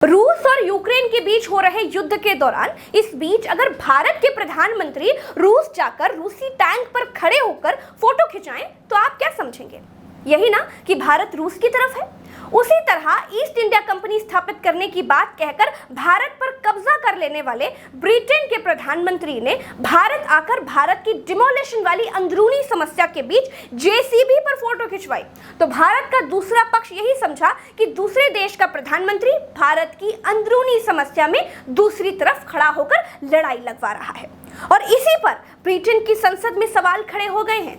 रूस और यूक्रेन के बीच हो रहे युद्ध के दौरान इस बीच अगर भारत के प्रधानमंत्री रूस जाकर रूसी टैंक पर खड़े होकर फोटो खिंचाएं तो आप क्या समझेंगे? यही ना कि भारत रूस की तरफ है। उसी तरह ईस्ट इंडिया कंपनी स्थापित करने की बात कहकर भारत पर कब्जा कर लेने वाले ब्रिटेन के प्रधानमंत्री ने भारत आकर भारत की डिमोलिशन वाली अंदरूनी समस्या के बीच जेसीबी पर फोटो खिंचवाई। तो भारत का दूसरा पक्ष यही समझा कि दूसरे देश का प्रधानमंत्री भारत की अंदरूनी समस्या में दूसरी तरफ खड़ा होकर लड़ाई लगवा रहा है। और इसी पर ब्रिटेन की संसद में सवाल खड़े हो गए हैं।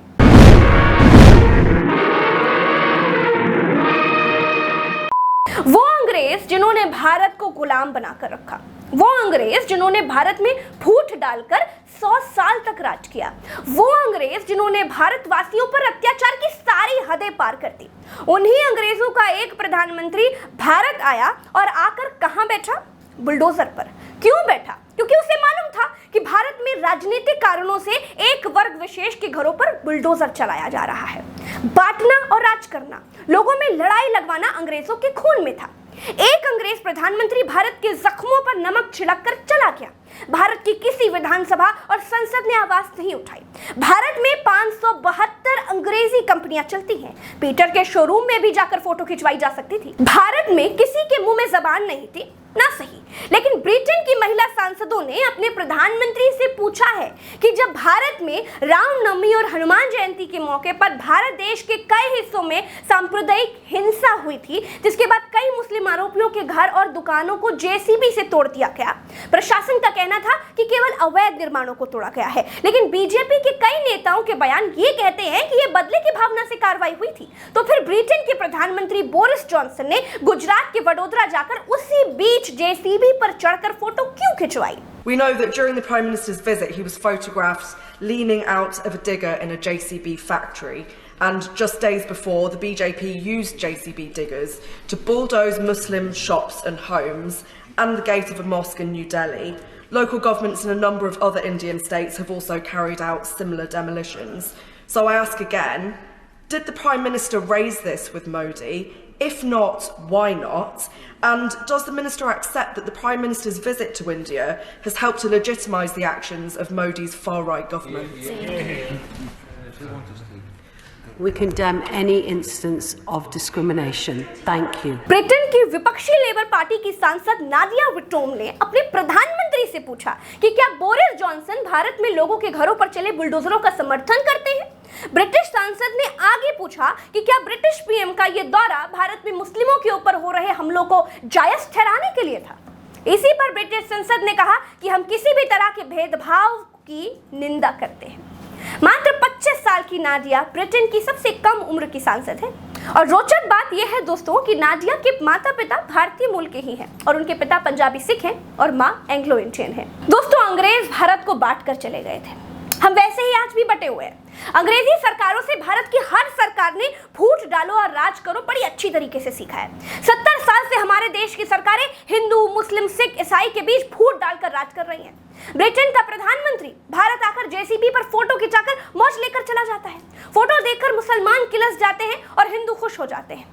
वो अंग्रेज जिन्होंने भारत को गुलाम बनाकर रखा, वो अंग्रेज जिन्होंने भारत में फूट डालकर 100 साल तक राज किया, वो अंग्रेज जिन्होंने भारतवासियों पर अत्याचार की सारी हदें पार कर दी, उन्हीं अंग्रेजों का एक प्रधानमंत्री भारत आया और आकर कहां बैठा? बुलडोजर पर। क्यों बैठा? क्योंकि उसे मालूम था कि भारत में राजनीतिक कारणों से एक वर्ग विशेष के घरों पर बुलडोजर चलाया जा रहा है। बांटना और राज करना, लोगों में लड़ाई लगवाना अंग्रेजों के खून में था। एक अंग्रेज प्रधानमंत्री भारत के जख्मों पर नमक छिड़ककर चला गया। भारत की किसी विधानसभा और संसद ने आवाज नहीं उठाई। भारत में 572 अंग्रेजी कंपनियां चलती हैं। पीटर के शोरूम में भी जाकर फोटो खिंचवाई जा सकती थी। भारत में किसी के मुंह में जबान नहीं थी, ना सही, लेकिन ब्रिटेन की महिला सांसदों ने अपने प्रधानमंत्री से पूछा है कि जब भारत में रामनवमी और हनुमान जयंती के मौके पर भारत देश के कई हिस्सों में सांप्रदायिक हिंसा हुई थी, जिसके बाद कई मुस्लिम आरोपियों के घर और दुकानों को जेसीबी से तोड़ दिया गया। प्रशासन का कहना था कि केवल अवैध निर्माणों को तोड़ा गया है, लेकिन बीजेपी के कई नेताओं के बयान ये कहते हैं कि ये बदले की भावना से कार्रवाई हुई थी। तो फिर ब्रिटेन के प्रधानमंत्री बोरिस जॉनसन ने गुजरात के वडोदरा जाकर उसी बीच जेसीबी पर चढ़कर फोटो क्यों खिंचवाई? We know that during the Prime Minister's visit he was photographed leaning out of a digger in a JCB factory, and just days before the BJP used JCB diggers to bulldoze Muslim shops and homes and the gate of a mosque in New Delhi. Local governments in a number of other Indian states have also carried out similar demolitions. So I ask again, did the Prime Minister raise this with Modi? If not, why not? And does the Minister accept that the Prime Minister's visit to India has helped to legitimise the actions of Modi's far-right government? We condemn any instance of discrimination. Thank you. Britain की विपक्षी labour party की सांसद नादिया विटोम ने अपने प्रधानमंत्री से पूछा कि क्या बोरिस जॉनसन भारत में लोगों के घरों पर चले बुलडोजरों का समर्थन करते हैं। ब्रिटिश सांसद ने आगे पूछा कि क्या ब्रिटिश पीएम का यह दौरा भारत में मुस्लिमों के ऊपर हो रहे हमलों को जायज ठहराने के लिए था। इसी पर ब्रिटिश संसद ने कहा कि हम किसी भी तरह के भेदभाव की निंदा करते हैं। मात्र 25 साल की नादिया ब्रिटेन की सबसे कम उम्र की सांसद है। और रोचक बात यह है दोस्तों कि नादिया के माता पिता भारतीय मूल के ही हैं और उनके पिता पंजाबी सिख हैं और माँ एंग्लो इंडियन है। दोस्तों, अंग्रेज भारत को बांट कर चले गए थे, हम वैसे ही आज भी बटे हुए हैं। अंग्रेजी सरकारों से भारत की हर सरकार ने फूट डालो और राज करो बड़ी अच्छी तरीके से सीखा है। 70 साल से हमारे देश की सरकारें हिंदू, मुस्लिम, सिख, ईसाई के बीच फूट डालकर राज कर रही हैं। ब्रिटेन का प्रधानमंत्री भारत आकर जेसीबी पर फोटो खिंचाकर मौज लेकर चला जाता है। फोटो देखकर मुसलमान किलस जाते हैं और हिंदू खुश हो जाते हैं।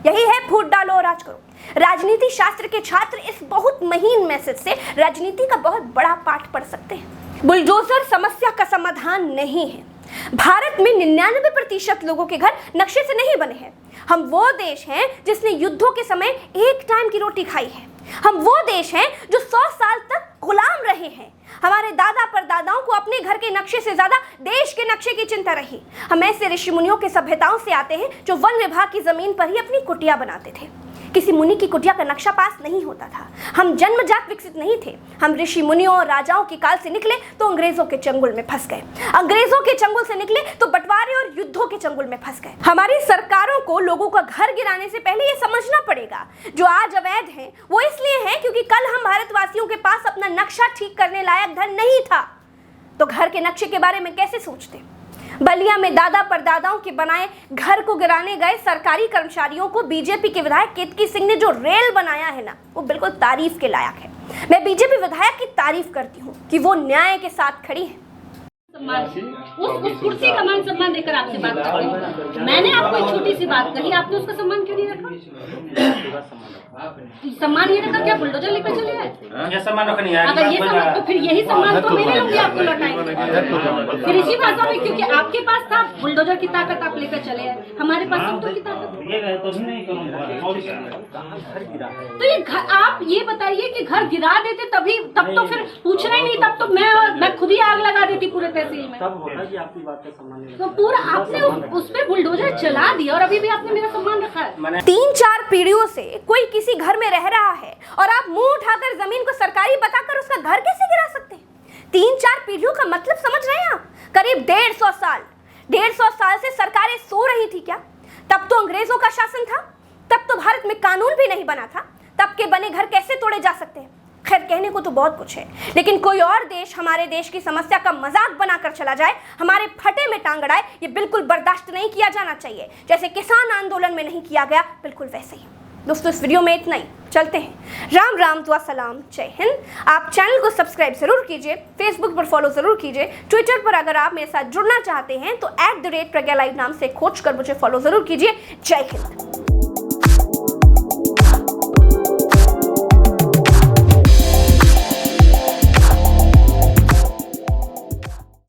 यही है फूट डालो और राज करो। राजनीति शास्त्र के छात्र इस बहुत महीन मैसेज से राजनीति का बहुत बड़ा पाठ पढ़ सकते हैं। बुलडोजर समस्या का समाधान नहीं है। भारत में 99% लोगों के घर नक्शे से नहीं बने हैं। हम वो देश हैं जिसने युद्धों के समय एक टाइम की रोटी खाई है। हम वो देश हैं जो 100 साल तक गुलाम रहे हैं। हमारे दादा परदादाओं को अपने घर के नक्शे से ज्यादा देश के नक्शे की चिंता रही। हम ऐसे ऋषि मुनियों के सभ्यताओं से आते हैं जो वन विभाग की जमीन पर ही अपनी कुटिया बनाते थे। किसी मुनि की कुटिया का नक्शा पास नहीं होता था। हम जन्मजात विकसित नहीं थे। हम ऋषि मुनियों और राजाओं के काल से निकले तो अंग्रेजों के चंगुल में फंस गए। अंग्रेजों के चंगुल से निकले तो बंटवारे और युद्धों के चंगुल में फंस गए। हमारी सरकारों को लोगों का घर गिराने से पहले ये समझना पड़ेगा, जो आज अवैध है वो इसलिए है क्योंकि कल हम भारतवासियों के पास अपना नक्शा ठीक करने लायक धन नहीं था। तो घर के नक्शे के बारे में कैसे सोचते? बलिया में दादा परदादाओं के बनाए घर को गिराने गए सरकारी कर्मचारियों को बीजेपी के विधायक केतकी सिंह ने जो रेल बनाया है ना, वो बिल्कुल तारीफ के लायक है। मैं बीजेपी विधायक की तारीफ करती हूँ कि वो न्याय के साथ खड़ी है। उस कुर्सी का मान सम्मान देकर आपसे बात करते हैं। मैंने आपको एक छोटी सी बात कही, आपने उसका सम्मान क्यों नहीं रखा? सम्मान ये रखा क्या बुलडोजर लेकर चले आए? ये सम्मान रखनी है। अगर ये सम्मान तो फिर यही सम्मान तो मेरे लोग आपको लौटाएंगे। फिर इसी भाषा में, क्योंकि आपके पास था बुलडोजर की ताकत, आप लेकर चले आए, हमारे पास समतोल की ताकत। तो ये घर, आप ये बताइए कि घर गिरा देते तभी, तब तो फिर पूछना ही नहीं, तब तो मैं खुद ही आग लगा देती पूरे तहसील में। तो पूरा आपने उस पे बुलडोजर चला दिया और अभी भी आपने मेरा सम्मान रखा है। 3-4 पीढ़ियों से कोई किसी घर में रह रहा है और आप मुंह उठाकर जमीन को सरकारी बताकर उसका घर कैसे गिरा सकते हैं? 3-4 पीढ़ियों का मतलब समझ रहे हैं आप? करीब 150 साल से सरकारें सो रही थी क्या? तब तो अंग्रेजों का शासन था, तब तो भारत में कानून भी नहीं बना था, तब के बने घर कैसे तोड़े जा सकते हैं? खैर, कहने को तो बहुत कुछ है, लेकिन कोई और देश हमारे देश की समस्या का मजाक बनाकर चला जाए, हमारे फटे में टांग अड़ाए, ये बिल्कुल बर्दाश्त नहीं किया जाना चाहिए। जैसे किसान आंदोलन में नहीं किया गया, बिल्कुल वैसे ही। दोस्तों, इस वीडियो में इतना ही। चलते हैं। राम राम, दुआ सलाम, जय हिंद। आप चैनल को सब्सक्राइब जरूर कीजिए, फेसबुक पर फॉलो जरूर कीजिए, ट्विटर पर अगर आप मेरे साथ जुड़ना चाहते हैं तो @प्रज्ञा लाइव नाम से खोज कर मुझे फॉलो जरूर कीजिए। जय हिंद।